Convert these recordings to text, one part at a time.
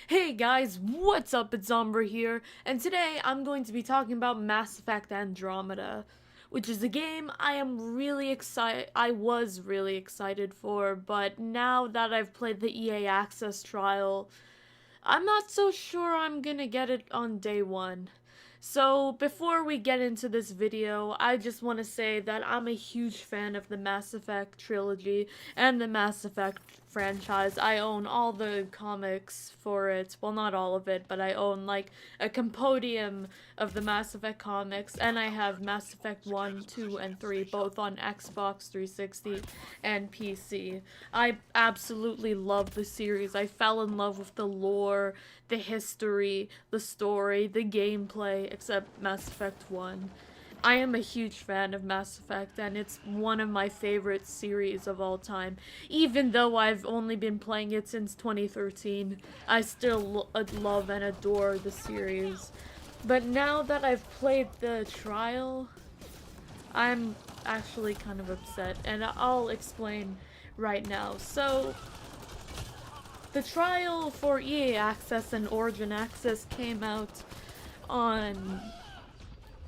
Hey guys, what's up? It's Umbruhh here, and today I'm going to be talking about Mass Effect Andromeda, which is a game I was really excited for, but now that I've played the EA Access trial, I'm not so sure I'm gonna get it on day one. So, before we get into this video, I just want to say that I'm a huge fan of the Mass Effect trilogy and the Mass Effect franchise. I own all the comics for it. Well, not all of it, but I own like a compendium of the Mass Effect comics, and I have Mass Effect 1, 2, and 3 both on Xbox 360 and PC. I absolutely love the series. I fell in love with the lore, the history, the story, the gameplay, except Mass Effect 1. I am a huge fan of Mass Effect, and it's one of my favorite series of all time. Even though I've only been playing it since 2013, I still love and adore the series. But now that I've played the trial, I'm actually kind of upset, and I'll explain right now. So, the trial for EA Access and Origin Access came out on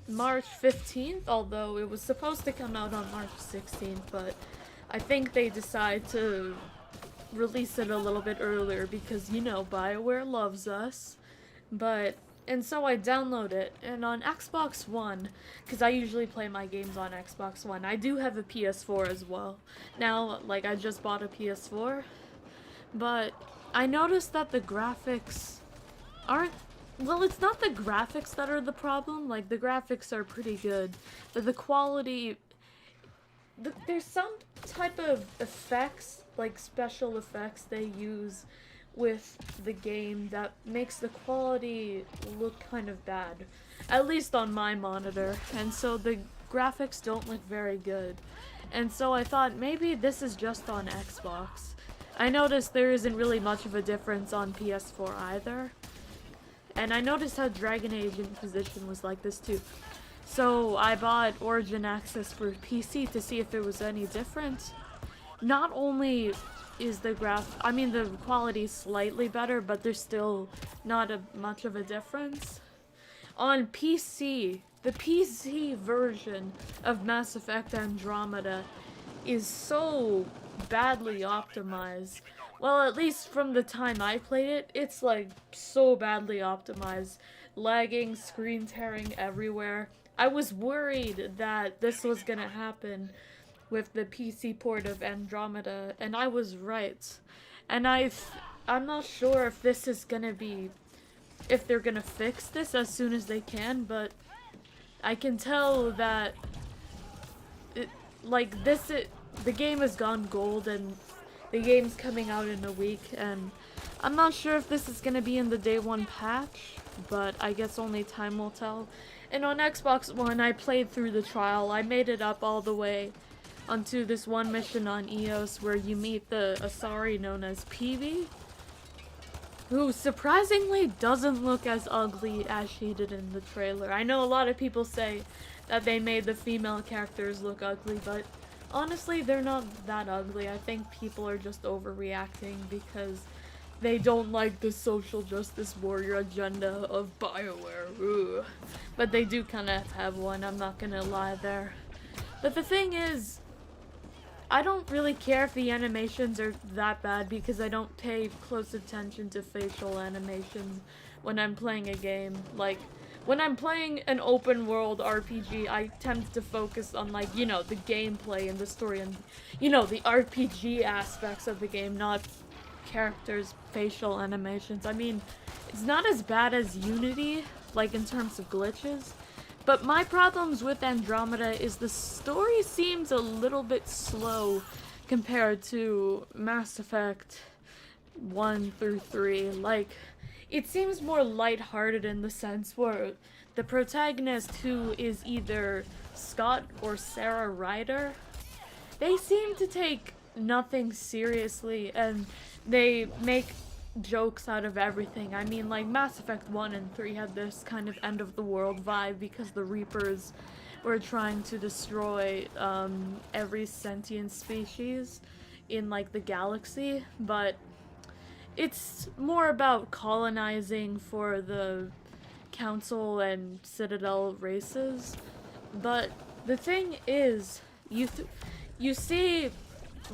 March 15th, although it was supposed to come out on March 16th, but I think they decided to release it a little bit earlier because, you know, BioWare loves us. And so I download it, and on Xbox One, because I usually play my games on Xbox One, I do have a PS4 as well. Now, like, I just bought a PS4, but I noticed that the graphics aren't. Well, it's not the graphics that are the problem. Like, the graphics are pretty good, but the quality. There's some type of effects, like special effects, they use with the game that makes the quality look kind of bad. At least on my monitor. And so the graphics don't look very good. And so I thought maybe this is just on Xbox. I noticed there isn't really much of a difference on PS4 either. And I noticed how Dragon Age Inquisition was like this too. So I bought Origin Access for PC to see if it was any different. Not only is the the quality slightly better, but there's still not much of a difference. On PC, the PC version of Mass Effect Andromeda is so badly optimized. Well, at least from the time I played it, it's like so badly optimized. Lagging, screen tearing everywhere. I was worried that this was gonna happen with the PC port of Andromeda, and I was right. And I'm not sure if this is gonna be, if they're gonna fix this as soon as they can, but I can tell that it, like this, the game has gone gold and the game's coming out in a week, and I'm not sure if this is gonna be in the day one patch, but I guess only time will tell. And on Xbox One, I played through the trial. I made it up all the way onto this one mission on Eos where you meet the Asari known as Peavy, who surprisingly doesn't look as ugly as she did in the trailer. I know a lot of people say that they made the female characters look ugly, but honestly, they're not that ugly. I think people are just overreacting because they don't like the social justice warrior agenda of BioWare. Ugh. But they do kind of have one, I'm not gonna lie there. But the thing is, I don't really care if the animations are that bad because I don't pay close attention to facial animations when I'm playing a game. Like, when I'm playing an open world RPG, I tend to focus on, like, you know, the gameplay and the story and, you know, the RPG aspects of the game, not characters' facial animations. I mean, it's not as bad as Unity, like in terms of glitches, but my problems with Andromeda is the story seems a little bit slow compared to Mass Effect 1 through 3. Like, it seems more lighthearted in the sense where the protagonist, who is either Scott or Sarah Ryder, they seem to take nothing seriously and they make jokes out of everything. I mean, like, Mass Effect 1 and 3 had this kind of end of the world vibe because the Reapers were trying to destroy every sentient species in, like, the galaxy, but it's more about colonizing for the council and citadel races. But the thing is, you see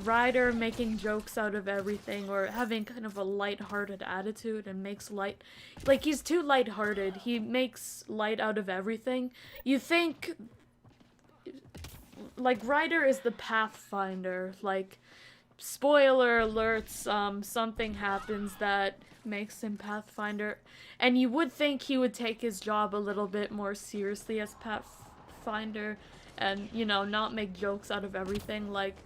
Ryder making jokes out of everything or having kind of a light-hearted attitude and makes light, like he's too light-hearted. He makes light out of everything. You think like Ryder is the pathfinder, like spoiler alerts, something happens that makes him pathfinder, and you would think he would take his job a little bit more seriously as pathfinder and, you know, not make jokes out of everything. Like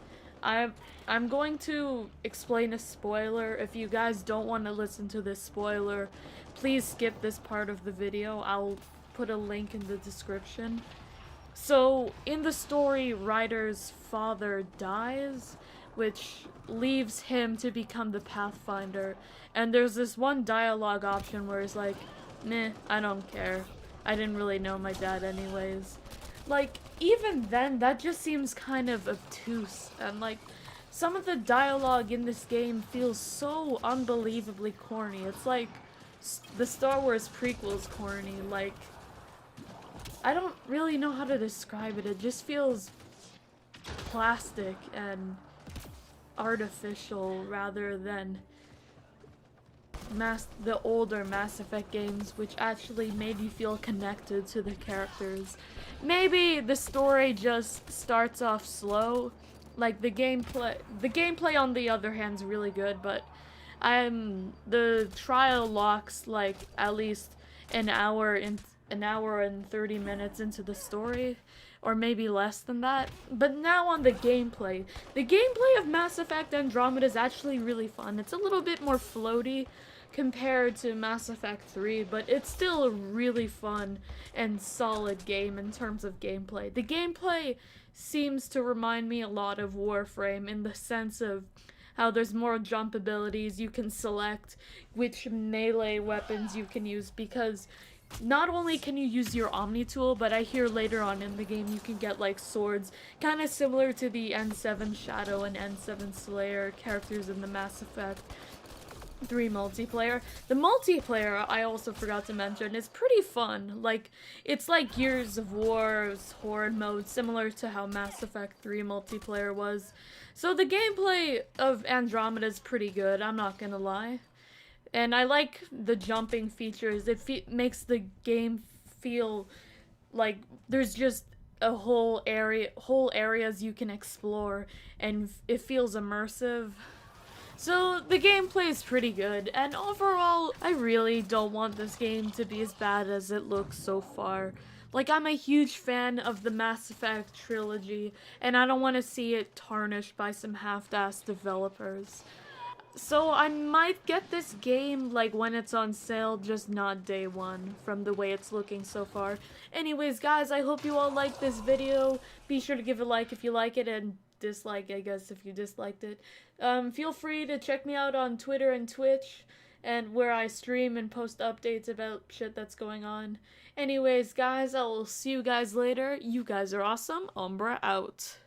I'm going to explain a spoiler. If you guys don't want to listen to this spoiler, please skip this part of the video. I'll put a link in the description. So, in the story, Ryder's father dies, which leaves him to become the Pathfinder. And there's this one dialogue option where he's like, "Meh, I don't care. I didn't really know my dad anyways." Like, even then, that just seems kind of obtuse. And, like, some of the dialogue in this game feels so unbelievably corny. It's like the Star Wars prequels corny. Like, I don't really know how to describe it. It just feels plastic and artificial rather than the older Mass Effect games, which actually made you feel connected to the characters. Maybe the story just starts off slow. Like the gameplay on the other hand is really good, but the trial locks like at least an hour and 30 minutes into the story, or maybe less than that. But now on the gameplay of Mass Effect Andromeda is actually really fun. It's a little bit more floaty compared to Mass Effect 3, but it's still a really fun and solid game in terms of gameplay. The gameplay seems to remind me a lot of Warframe in the sense of how there's more jump abilities. You can select which melee weapons you can use, because not only can you use your Omni tool, but I hear later on in the game you can get like swords, kind of similar to the N7 Shadow and N7 Slayer characters in the Mass Effect 3 multiplayer. The multiplayer, I also forgot to mention, is pretty fun. Like, it's like Gears of War's Horde mode, similar to how Mass Effect 3 multiplayer was. So the gameplay of Andromeda is pretty good, I'm not gonna lie. And I like the jumping features. It makes the game feel like there's just a whole areas you can explore, and it feels immersive. So the gameplay is pretty good, and overall, I really don't want this game to be as bad as it looks so far. Like, I'm a huge fan of the Mass Effect trilogy, and I don't want to see it tarnished by some half-assed developers. So I might get this game like when it's on sale, just not day one, from the way it's looking so far. Anyways, guys, I hope you all liked this video. Be sure to give it a like if you like it, and dislike, I guess, if you disliked it. Feel free to check me out on Twitter and Twitch, and where I stream and post updates about shit that's going on. Anyways, guys, I will see you guys later. You guys are awesome. Umbruhh out.